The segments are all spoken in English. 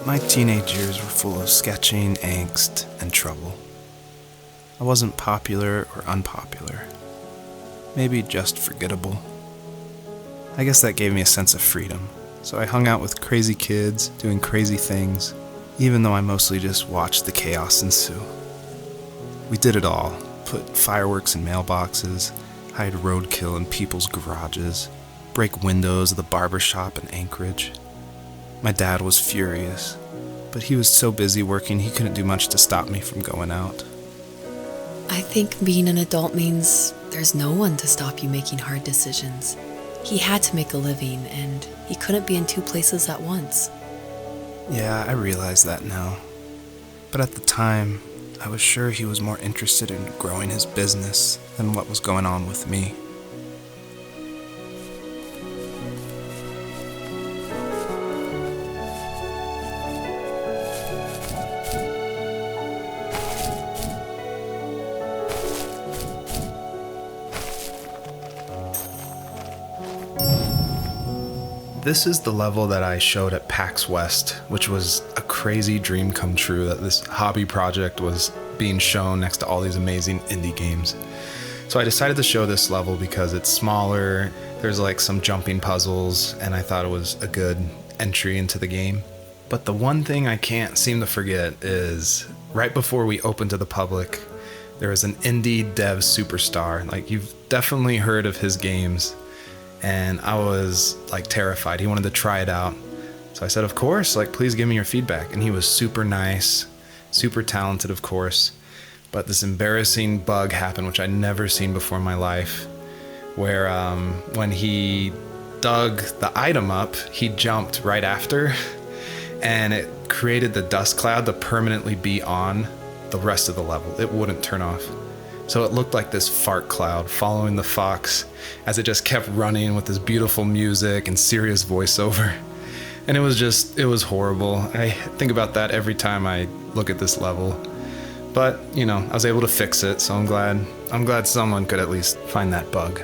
My teenage years were full of sketching, angst, and trouble. I wasn't popular or unpopular. Maybe just forgettable. I guess that gave me a sense of freedom, so I hung out with crazy kids doing crazy things, even though I mostly just watched the chaos ensue. We did it all. Put fireworks in mailboxes, hide roadkill in people's garages, break windows of the barber shop in Anchorage. My dad was furious, but he was so busy working he couldn't do much to stop me from going out. I think being an adult means there's no one to stop you making hard decisions. He had to make a living, and he couldn't be in two places at once. Yeah, I realize that now. But at the time, I was sure he was more interested in growing his business than what was going on with me. This is the level that I showed at PAX West, which was a crazy dream come true that this hobby project was being shown next to all these amazing indie games. So I decided to show this level because it's smaller, there's like some jumping puzzles, and I thought it was a good entry into the game. But the one thing I can't seem to forget is right before we opened to the public, there was an indie dev superstar. Like, you've definitely heard of his games. And I was like terrified. He wanted to try it out. So I said, of course, like, please give me your feedback. And he was super nice, super talented, of course. But this embarrassing bug happened, which I'd never seen before in my life, where when he dug the item up, he jumped right after, and it created the dust cloud to permanently be on the rest of the level. It wouldn't turn off. So it looked like this fart cloud following the fox as it just kept running with this beautiful music and serious voiceover. And it was horrible. I think about that every time I look at this level. But, I was able to fix it, so I'm glad someone could at least find that bug.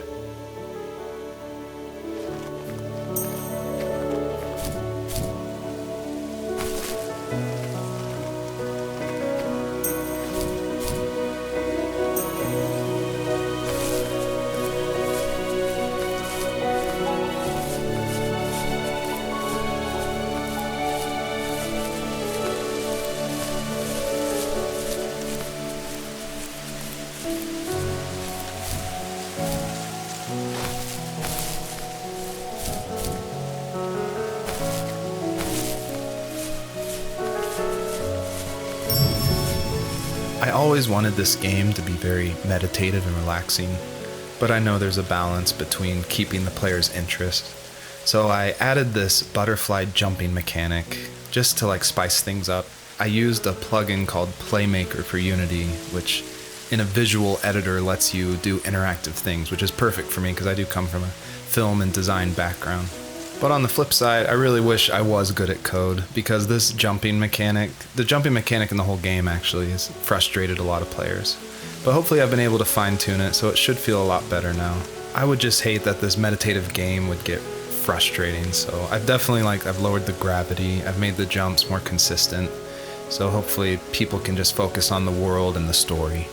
I always wanted this game to be very meditative and relaxing, but I know there's a balance between keeping the player's interest. So I added this butterfly jumping mechanic just to spice things up. I used a plugin called Playmaker for Unity, which in a visual editor lets you do interactive things, which is perfect for me because I do come from a film and design background. But on the flip side, I really wish I was good at code, because this jumping mechanic, the jumping mechanic in the whole game actually has frustrated a lot of players. But hopefully I've been able to fine tune it, so it should feel a lot better now. I would just hate that this meditative game would get frustrating, so I've definitely I've lowered the gravity, I've made the jumps more consistent, so hopefully people can just focus on the world and the story.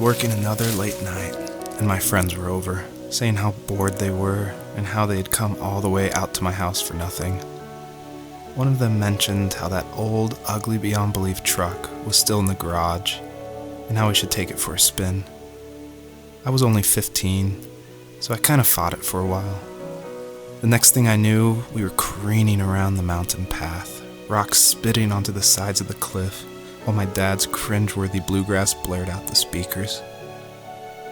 working another late night, and my friends were over, saying how bored they were and how they had come all the way out to my house for nothing. One of them mentioned how that old, ugly beyond belief truck was still in the garage, and how we should take it for a spin. I was only 15, so I kind of fought it for a while. The next thing I knew, we were careening around the mountain path, rocks spitting onto the sides of the cliff, while my dad's cringeworthy bluegrass blared out the speakers.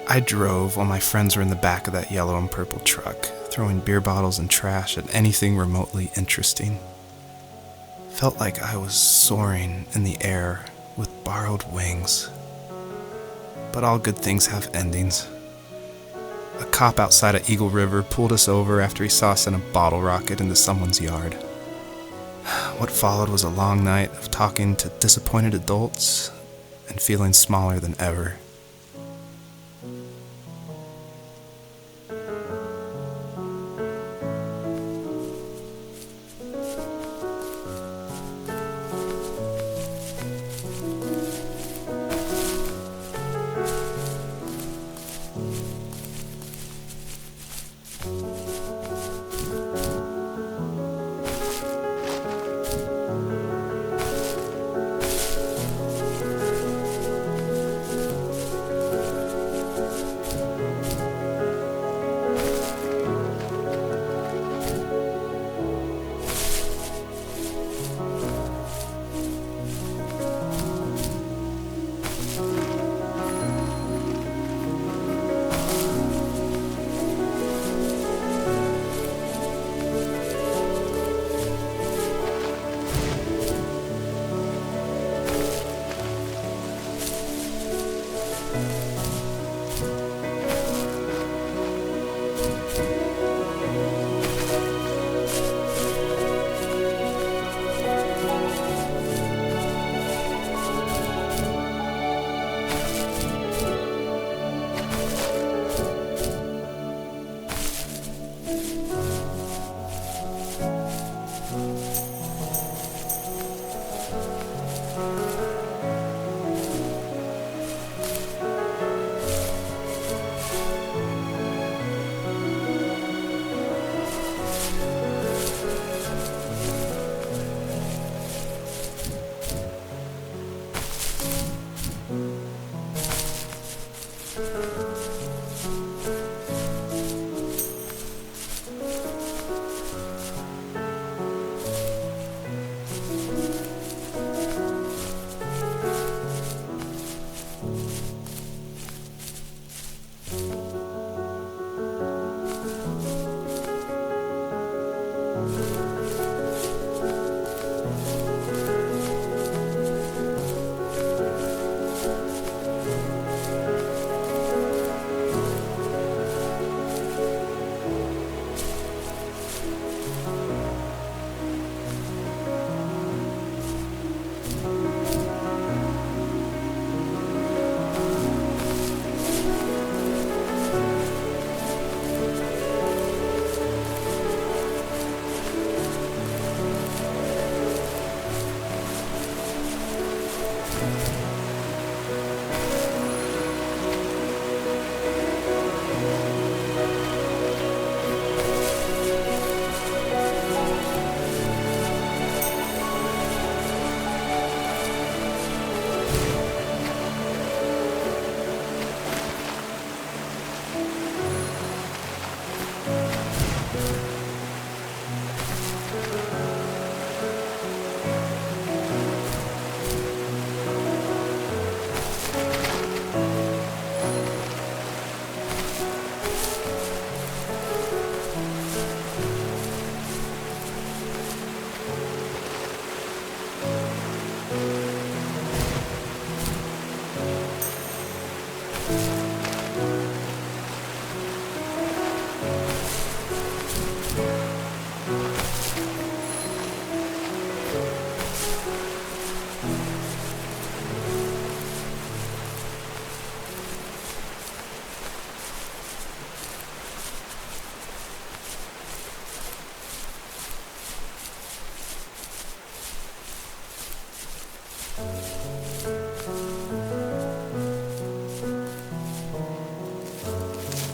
I drove while my friends were in the back of that yellow and purple truck, throwing beer bottles and trash at anything remotely interesting. Felt like I was soaring in the air with borrowed wings. But all good things have endings. A cop outside of Eagle River pulled us over after he saw us in a bottle rocket into someone's yard. What followed was a long night of talking to disappointed adults and feeling smaller than ever.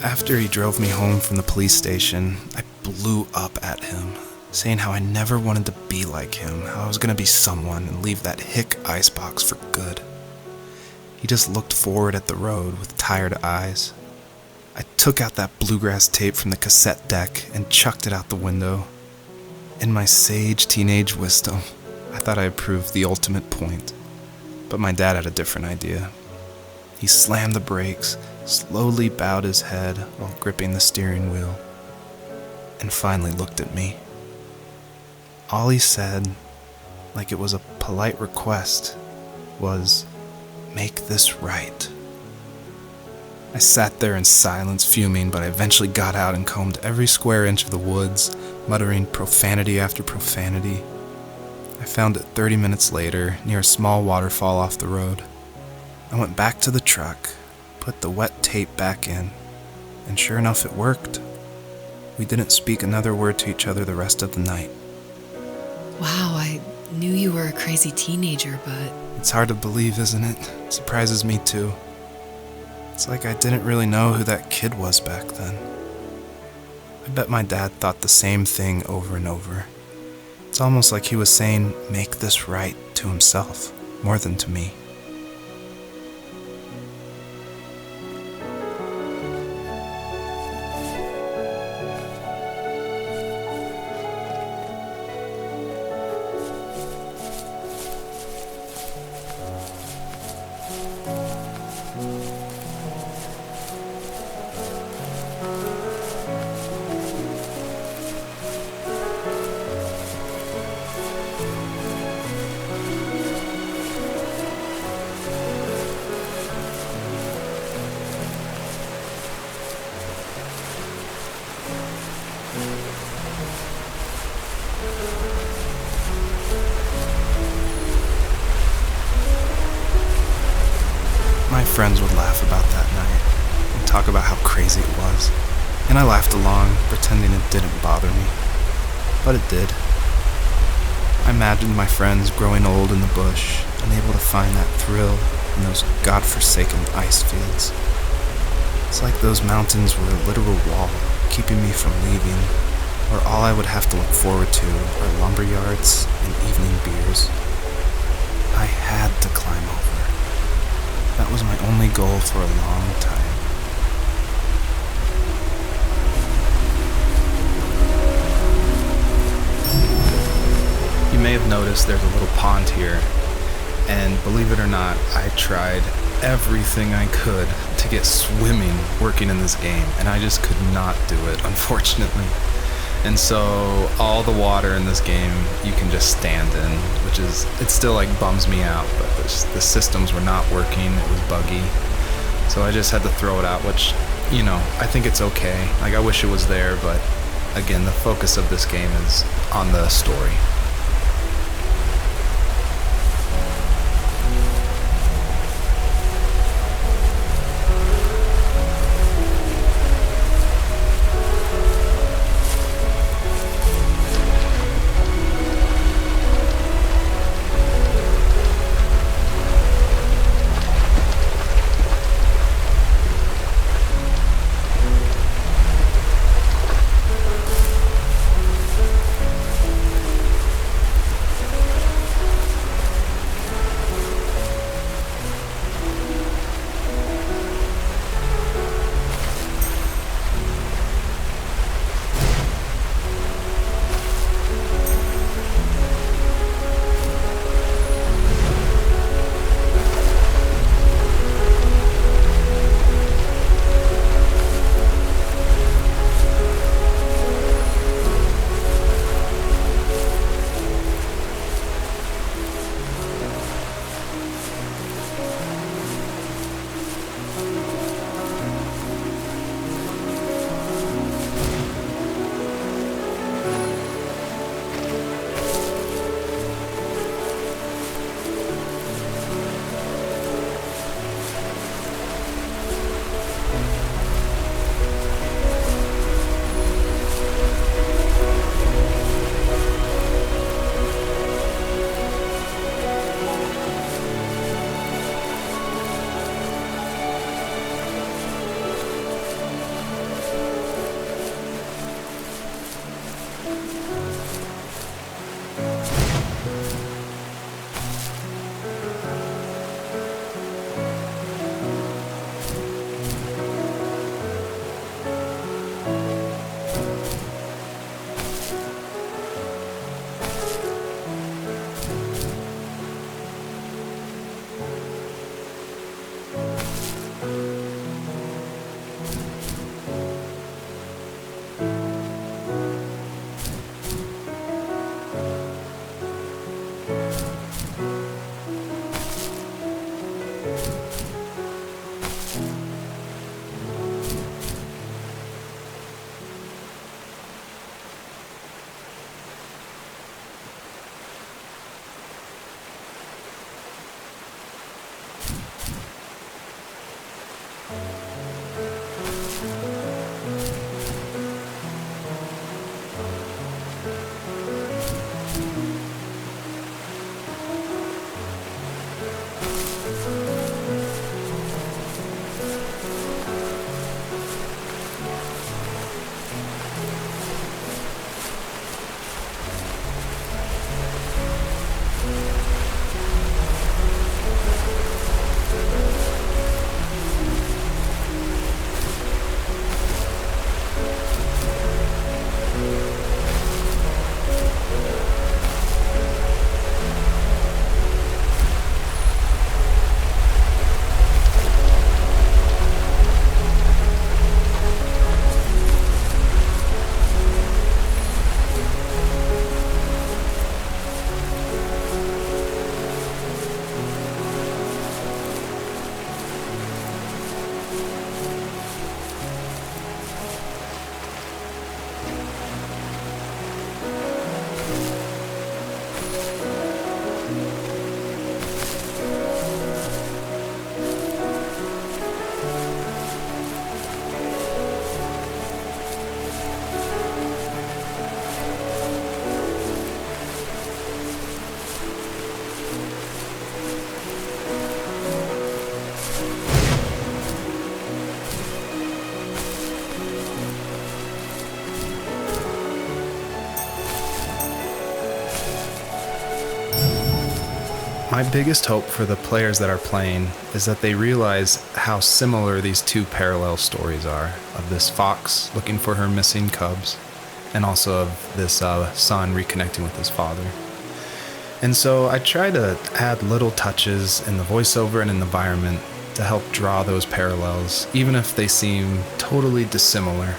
After he drove me home from the police station, I blew up at him, saying how I never wanted to be like him, how I was going to be someone and leave that hick icebox for good. He just looked forward at the road with tired eyes. I took out that bluegrass tape from the cassette deck and chucked it out the window. In my sage teenage wisdom, I thought I had proved the ultimate point. But my dad had a different idea. He slammed the brakes, slowly bowed his head while gripping the steering wheel, and finally looked at me. All he said, like it was a polite request, was, "Make this right." I sat there in silence, fuming, but I eventually got out and combed every square inch of the woods, muttering profanity after profanity. I found it 30 minutes later, near a small waterfall off the road. I went back to the truck, put the wet tape back in, and sure enough, it worked. We didn't speak another word to each other the rest of the night. Wow, I knew you were a crazy teenager, but... It's hard to believe, isn't it? It surprises me too. It's like I didn't really know who that kid was back then. I bet my dad thought the same thing over and over. It's almost like he was saying, "Make this right," to himself, more than to me. My friends would laugh about that night and talk about how crazy it was, and I laughed along, pretending it didn't bother me. But it did. I imagined my friends growing old in the bush, unable to find that thrill in those godforsaken ice fields. It's like those mountains were a literal wall, keeping me from leaving, where all I would have to look forward to are lumber yards and evening beers. I had to climb over. That was my only goal for a long time. You may have noticed there's a little pond here, and believe it or not, I tried everything I could to get swimming working in this game, and I just could not do it, unfortunately. And so all the water in this game you can just stand in, which is, it still like bums me out, but the systems were not working, it was buggy. So I just had to throw it out, which, you know, I think it's okay. Like, I wish it was there, but again, the focus of this game is on the story. My biggest hope for the players that are playing is that they realize how similar these two parallel stories are, of this fox looking for her missing cubs and also of this son reconnecting with his father. And so I try to add little touches in the voiceover and in the environment to help draw those parallels, even if they seem totally dissimilar.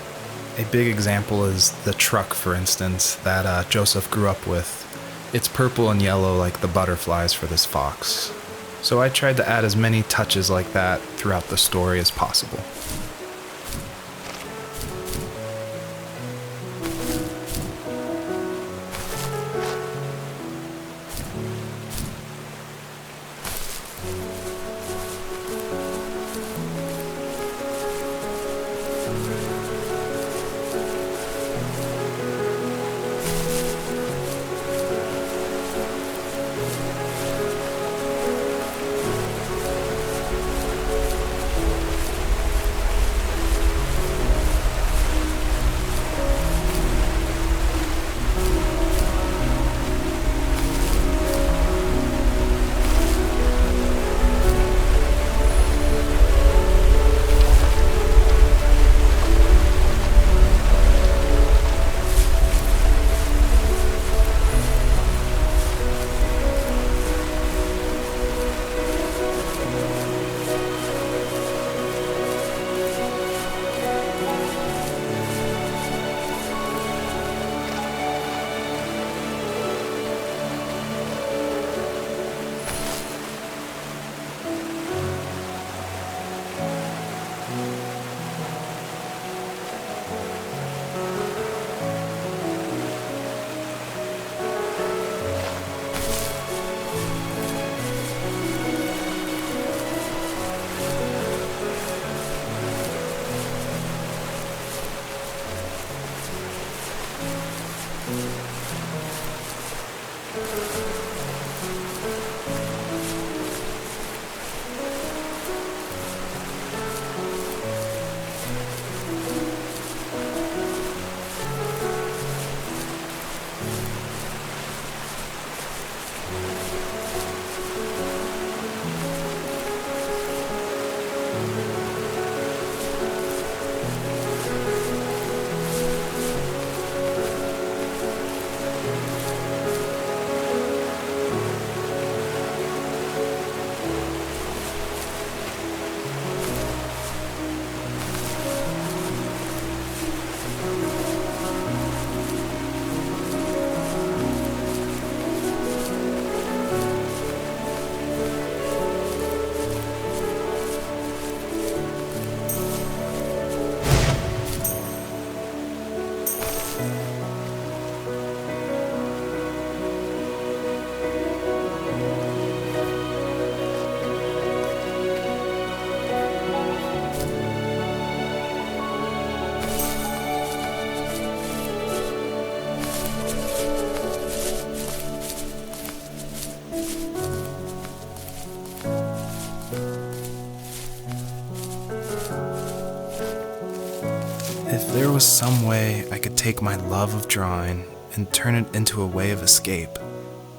A big example is the truck, for instance, that Joseph grew up with. It's purple and yellow like the butterflies for this fox. So I tried to add as many touches like that throughout the story as possible. If there was some way I could take my love of drawing and turn it into a way of escape,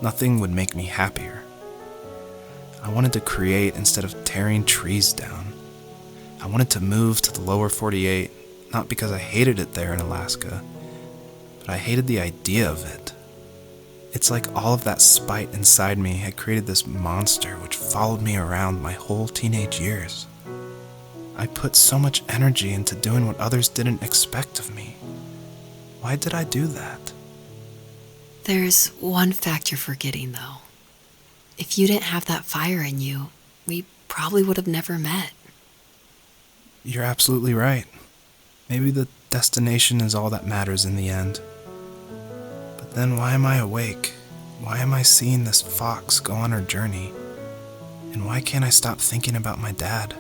nothing would make me happier. I wanted to create instead of tearing trees down. I wanted to move to the lower 48, not because I hated it there in Alaska, but I hated the idea of it. It's like all of that spite inside me had created this monster which followed me around my whole teenage years. I put so much energy into doing what others didn't expect of me. Why did I do that? There's one fact you're forgetting, though. If you didn't have that fire in you, we probably would have never met. You're absolutely right. Maybe the destination is all that matters in the end. But then why am I awake? Why am I seeing this fox go on her journey? And why can't I stop thinking about my dad?